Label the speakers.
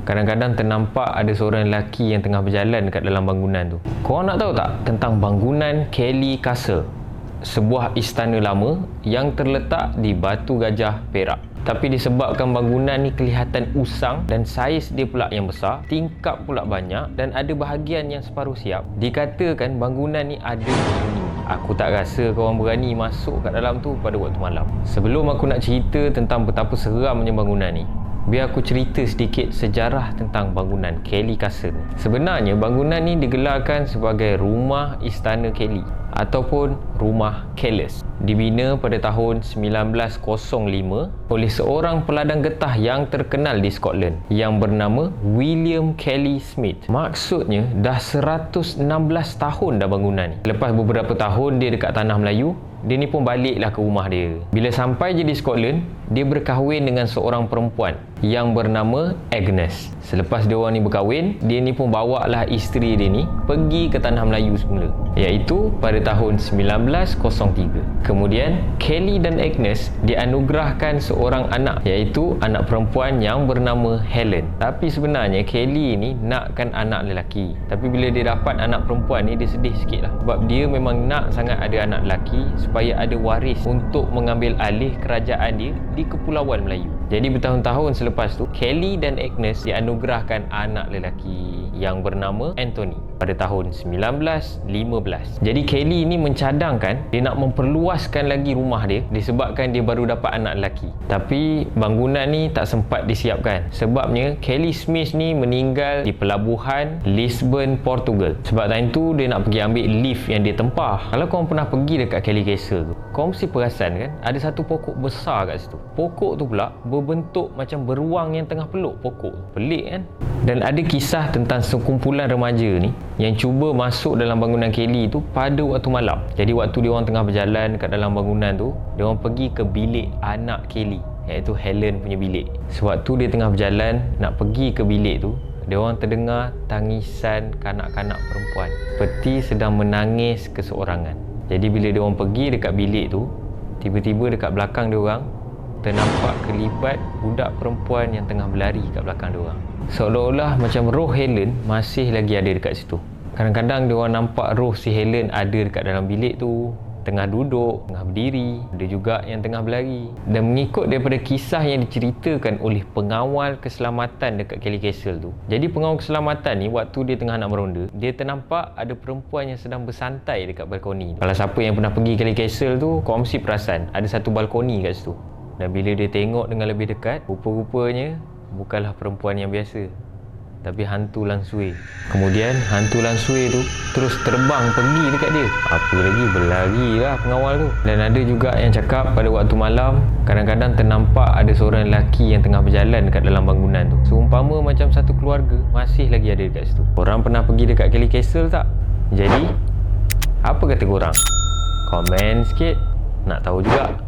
Speaker 1: Kadang-kadang ternampak ada seorang lelaki yang tengah berjalan dekat dalam bangunan tu. Korang nak tahu tak tentang bangunan Kelly Castle? Sebuah istana lama yang terletak di Batu Gajah, Perak. Tapi disebabkan bangunan ni kelihatan usang dan saiz dia pula yang besar, tingkap pula banyak dan ada bahagian yang separuh siap, dikatakan bangunan ni ada penghuni. Aku tak rasa korang berani masuk kat dalam tu pada waktu malam. Sebelum aku nak cerita tentang betapa seramnya bangunan ni, biar aku cerita sedikit sejarah tentang bangunan Kelly Castle ni. Sebenarnya bangunan ni digelarkan sebagai Rumah Istana Kelly ataupun Rumah Kellis. Dibina pada tahun 1905 oleh seorang peladang getah yang terkenal di Scotland yang bernama William Kelly Smith. Maksudnya dah 116 tahun dah bangunan ni. Lepas beberapa tahun dia dekat tanah Melayu, dia ni pun baliklah ke rumah dia. Bila sampai je di Scotland, dia berkahwin dengan seorang perempuan yang bernama Agnes. Selepas dia orang ni berkahwin, dia ni pun bawa lah isteri dia ni pergi ke tanah Melayu semula, iaitu pada tahun 1903. Kemudian Kelly dan Agnes dianugerahkan seorang anak, iaitu anak perempuan yang bernama Helen. Tapi sebenarnya Kelly ni nakkan anak lelaki. Tapi bila dia dapat anak perempuan ni, dia sedih sikit lah, sebab dia memang nak sangat ada anak lelaki supaya ada waris untuk mengambil alih kerajaan dia di Kepulauan Melayu. Jadi bertahun-tahun selepas tu, Kelly dan Agnes dianugerahkan anak lelaki yang bernama Anthony pada tahun 1915. Jadi Kelly ni mencadangkan dia nak memperluaskan lagi rumah dia disebabkan dia baru dapat anak lelaki. Tapi bangunan ni tak sempat disiapkan. Sebabnya Kelly Smith ni meninggal di pelabuhan Lisbon, Portugal. Sebab time tu dia nak pergi ambil lift yang dia tempah. Kalau korang pernah pergi dekat Kelly Castle tu, korang mesti perasan kan, ada satu pokok besar kat situ. Pokok tu pula berbentuk macam beruang yang tengah peluk pokok. Pelik kan? Dan ada kisah tentang sekumpulan remaja ni yang cuba masuk dalam bangunan Kelly tu pada waktu malam. Jadi waktu dia orang tengah berjalan kat dalam bangunan tu, dia orang pergi ke bilik anak Kelly, iaitu Helen punya bilik. Sewaktu dia tengah berjalan nak pergi ke bilik tu, dia orang terdengar tangisan kanak-kanak perempuan seperti sedang menangis keseorangan. Jadi bila dia orang pergi dekat bilik tu, tiba-tiba dekat belakang dia orang ternampak kelibat budak perempuan yang tengah berlari kat belakang dia orang. Seolah-olah macam roh Helen masih lagi ada dekat situ. Kadang-kadang dia orang nampak roh si Helen ada dekat dalam bilik tu, tengah duduk, tengah berdiri, ada juga yang tengah berlari. Dan mengikut daripada kisah yang diceritakan oleh pengawal keselamatan dekat Kelly Castle tu, jadi pengawal keselamatan ni waktu dia tengah nak meronda, dia ternampak ada perempuan yang sedang bersantai dekat balkoni. Kalau siapa yang pernah pergi Kelly Castle tu, kau mesti perasan ada satu balkoni kat situ. Dan bila dia tengok dengan lebih dekat, rupa-rupanya bukanlah perempuan yang biasa, tapi hantu langsui. Kemudian hantu langsui tu terus terbang pergi dekat dia. Apa lagi, berlari lah pengawal tu. Dan ada juga yang cakap pada waktu malam, kadang-kadang ternampak ada seorang lelaki yang tengah berjalan dekat dalam bangunan tu, seumpama macam satu keluarga masih lagi ada dekat situ. Korang pernah pergi dekat Kelly Castle tak? Jadi apa kata korang? Komen sikit, nak tahu juga.